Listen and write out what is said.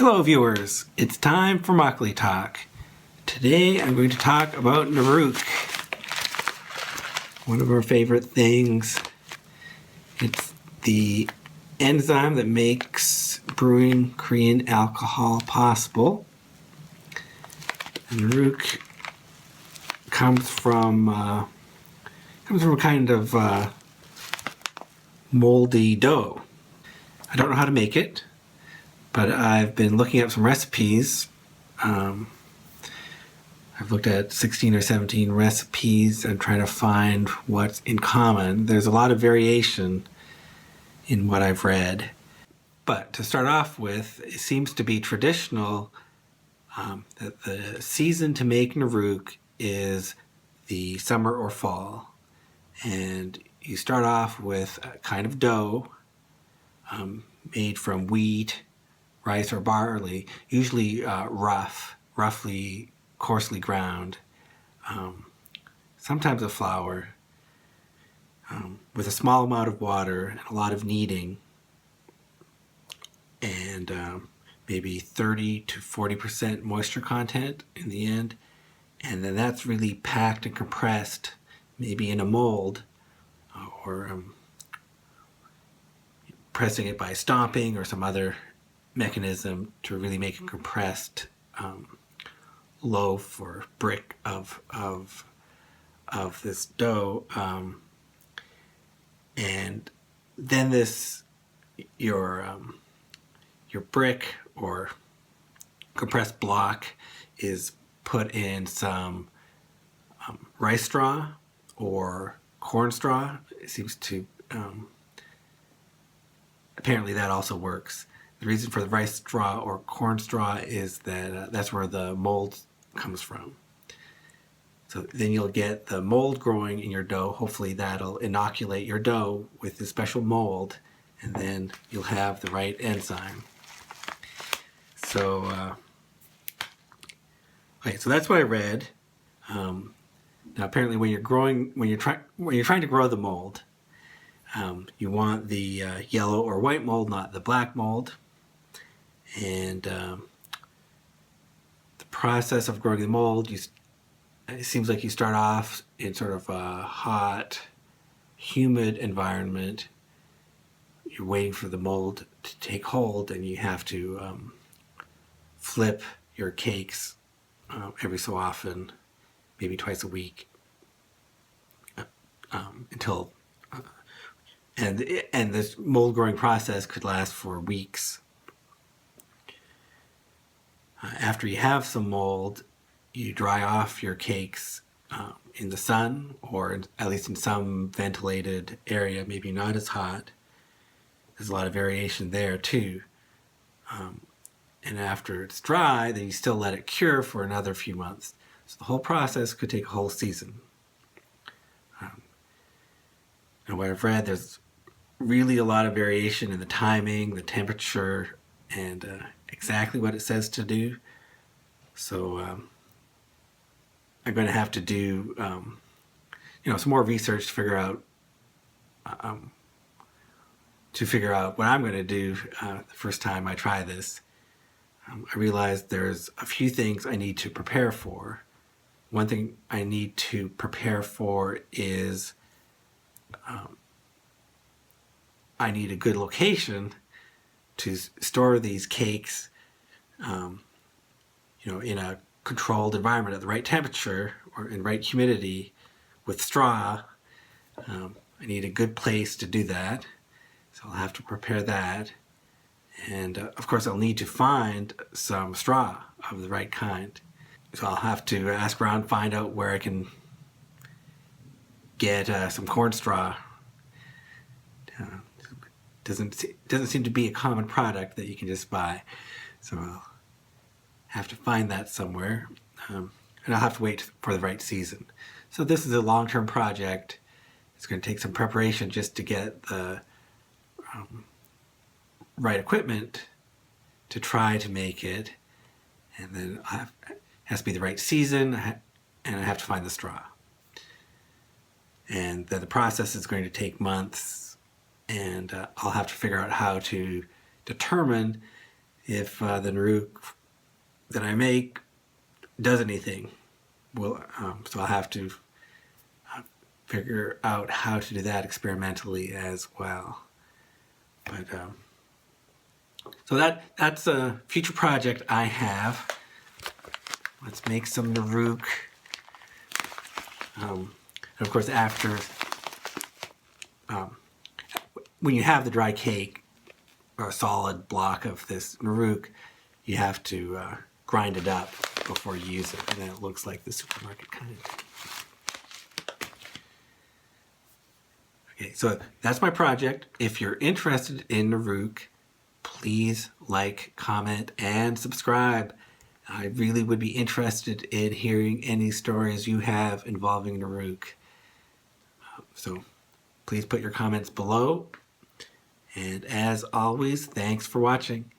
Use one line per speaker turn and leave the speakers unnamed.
Hello viewers, it's time for Makgeolli Talk. Today I'm going to talk about nuruk, one of our favorite things. It's the enzyme that makes brewing Korean alcohol possible. Nuruk comes from a kind of moldy dough. I don't know how to make it, but I've been looking up some recipes. I've looked at 16 or 17 recipes and trying to find what's in common. There's a lot of variation in what I've read. But to start off with, it seems to be traditional that the season to make nuruk is the summer or fall. And you start off with a kind of dough made from wheat, rice, or barley, usually roughly, coarsely ground, sometimes a flour, with a small amount of water and a lot of kneading, and maybe 30 to 40% moisture content in the end. And then that's really packed and compressed, maybe in a mold, or pressing it by stomping or some other mechanism to really make a compressed loaf or brick of this dough, and then your brick or compressed block is put in some rice straw or corn straw. It seems to apparently that also works. The reason for the rice straw or corn straw is that that's where the mold comes from. So then you'll get the mold growing in your dough. Hopefully that'll inoculate your dough with this special mold, and then you'll have the right enzyme. So, okay, so that's what I read. Now apparently when you're trying to grow the mold, you want the yellow or white mold, not the black mold. And the process of growing the mold, it seems like you start off in sort of a hot, humid environment. You're waiting for the mold to take hold, and you have to flip your cakes every so often, maybe twice a week, until and this mold growing process could last for weeks. After you have some mold, you dry off your cakes in the sun, or at least in some ventilated area, maybe not as hot. There's a lot of variation there too. And after it's dry, then you still let it cure for another few months. So the whole process could take a whole season. And what I've read, there's really a lot of variation in the timing, the temperature, and exactly what it says to do. So I'm going to have to do some more research to figure out what I'm going to do the first time I try this. I realized there's a few things I need to prepare for. One thing I need to prepare for is I need a good location to store these cakes, in a controlled environment at the right temperature or in right humidity with straw. I need a good place to do that, so I'll have to prepare that. And of course I'll need to find some straw of the right kind. So I'll have to ask around, find out where I can get some corn straw. Doesn't seem to be a common product that you can just buy. So I'll have to find that somewhere. And I'll have to wait for the right season. So this is a long-term project. It's going to take some preparation just to get the right equipment to try to make it. And then it has to be the right season, and I have to find the straw. And then the process is going to take months, and I'll have to figure out how to determine if the nuruk that I make does anything. So I'll have to figure out how to do that experimentally as well. But so that's a future project I have. Let's make some nuruk. And of course, after when you have the dry cake or a solid block of this nuruk, you have to grind it up before you use it, and then it looks like the supermarket kind. Okay, so that's my project. If you're interested in nuruk, please like, comment, and subscribe. I really would be interested in hearing any stories you have involving nuruk. So please put your comments below. And as always, thanks for watching.